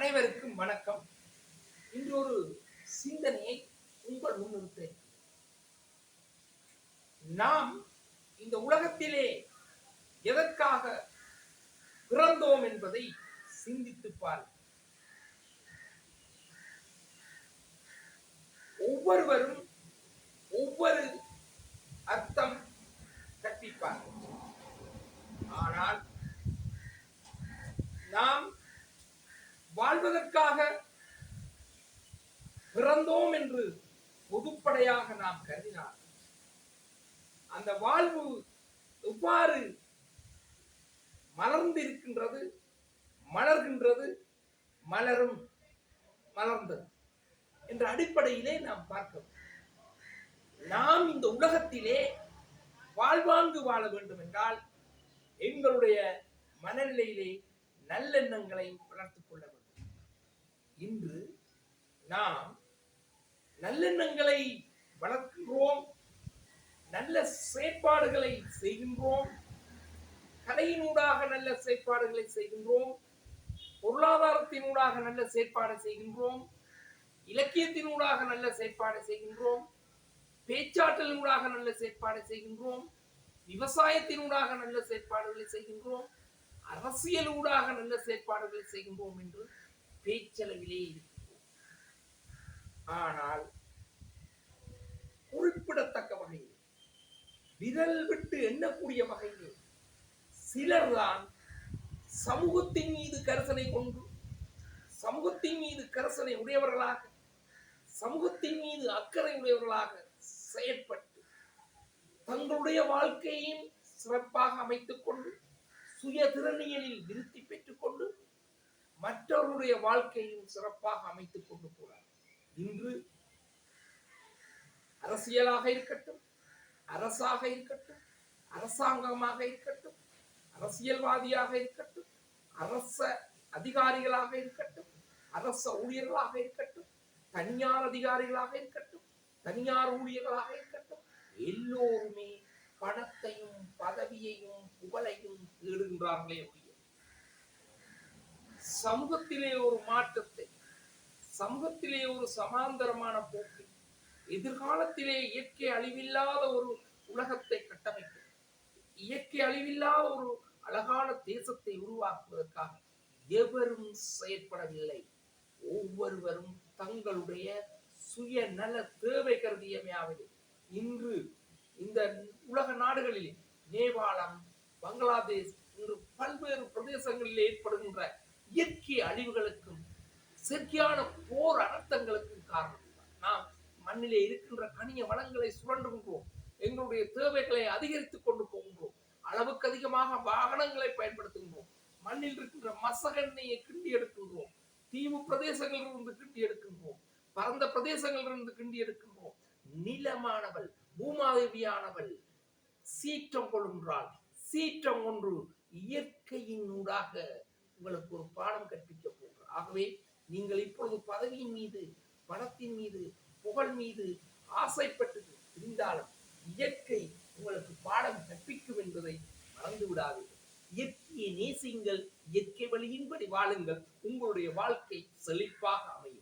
அனைவருக்கும் வணக்கம். இன்று ஒரு சிந்தனையை உங்கள் முன்னிறுத்தேன். நாம் இந்த உலகத்திலே எதற்காக பிறந்தோம் என்பதை சிந்தித்துப் பார். ஒவ்வொருவரும் ஒவ்வொரு அர்த்தம் கற்பிப்பார். ஆனால் நாம் வாழ்வதற்காக பிறந்தோம் என்று பொதுப்படையாக நாம் கருதினார் அந்த வாழ்வு எவ்வாறு மலர்ந்திருக்கின்றது, மலர்கின்றது, மலரும், மலர்ந்தது என்ற அடிப்படையிலே நாம் பார்க்கிறோம். நாம் இந்த உலகத்திலே வாழ்வாங்கு வாழ வேண்டும் என்றால் எங்களுடைய மனநிலையிலே நல்லெண்ணங்களை வளர்த்துக் கொள்ள வேண்டும். இன்று நாம் நல்லெண்ணங்களை வளர்க்கிறோம், நல்ல செயற்பாடுகளை செய்கின்றோம், கலையினூடாக நல்ல செயற்பாடுகளை செய்கின்றோம், பொருளாதாரத்தினூடாக நல்ல செயற்பாடு செய்கின்றோம், இலக்கியத்தினூடாக நல்ல செயற்பாடு செய்கின்றோம், பேச்சாற்றலினூடாக நல்ல செயற்பாடு செய்கின்றோம், விவசாயத்தினூடாக நல்ல செயற்பாடுகளை செய்கின்றோம், அரசியலூடாக நல்ல செயற்பாடுகளை செய்கின்றோம் என்று பேச்சளவிலே இருக்கிறோம். ஆனால் குறிப்பிடத்தக்க வகையில் விரல் விட்டு எண்ணக்கூடிய வகையில் சிலர்தான் சமூகத்தின் மீது கரிசனை கொண்டு, சமூகத்தின் மீது கரிசனை உடையவர்களாக, சமூகத்தின் மீது அக்கறை உடையவர்களாக செயற்பட்டு தங்களுடைய வாழ்க்கையையும் சிறப்பாக அமைத்துக் கொண்டு சுய திறனியலில் விருத்தி பெற்றுக் கொண்டு மற்றவருடைய வாழ்க்கையும் சிறப்பாக அமைத்துக் கொண்டு போறார். இன்று அரசியலாக இருக்கட்டும், அரசாக இருக்கட்டும், அரசாங்கமாக இருக்கட்டும், அரசியல்வாதியாக இருக்கட்டும், அரச அதிகாரிகளாக இருக்கட்டும், அரச ஊழியர்களாக இருக்கட்டும், தனியார் அதிகாரிகளாக இருக்கட்டும், தனியார் ஊழியர்களாக இருக்கட்டும், எல்லோருமே பணத்தையும் பதவியையும் புகழையும் தேடுகின்றார்களே ஒழிய சமூகத்திலே ஒரு மாற்றத்தை, சமூகத்திலே ஒரு சமாந்தரமான போக்கை, எதிர்காலத்திலே இயற்கை அழிவில்லாத ஒரு உலகத்தை கட்டமைக்க, இயற்கை அழிவில்லாத ஒரு அழகான தேசத்தை உருவாக்குவதற்காக எவரும் செயற்படவில்லை. ஒவ்வொருவரும் தங்களுடைய சுய நல தேவை கருதியமையாவது. இன்று இந்த உலக நாடுகளில் நேபாளம், பங்களாதேஷ் இன்று பல்வேறு பிரதேசங்களில் ஏற்படுகின்ற இயற்கை அழிவுகளுக்கும் செயற்கையான போர் அனர்த்தங்களுக்கும் காரணம். நாம் மண்ணிலே இருக்கின்ற கனிய வளங்களை சுரண்டுகின்றோம், எங்களுடைய தேவைகளை அதிகரித்துக் கொண்டு போகின்றோம், அளவுக்கு அதிகமாக வாகனங்களை பயன்படுத்துகின்றோம், மண்ணில் இருக்கின்ற மசகெண்ணெயை கிண்டி எடுக்கின்றோம், தீவு பிரதேசங்களிலிருந்து கிண்டி எடுக்கின்றோம், பரந்த பிரதேசங்களிலிருந்து கிண்டி எடுக்கின்றோம். நிலமானவள், பூமாதேவியானவள் சீற்றம் கொள்கின்றாள். சீற்றம் ஒன்று இயற்கையின் ஊடாக உங்களுக்கு ஒரு பாடம் கற்பிக்க போகிறார். ஆகவே நீங்கள் இப்பொழுது பதவியின் மீது, பணத்தின் மீது, புகழ் மீது ஆசைப்பட்டு இருந்தாலும் இயற்கை உங்களுக்கு பாடம் கற்பிக்கும் என்பதை மறந்து விடாதீர்கள். இயற்கையை நேசியுங்கள், இயற்கை வழியின்படி வாழுங்கள், உங்களுடைய வாழ்க்கை செழிப்பாக அமையும்.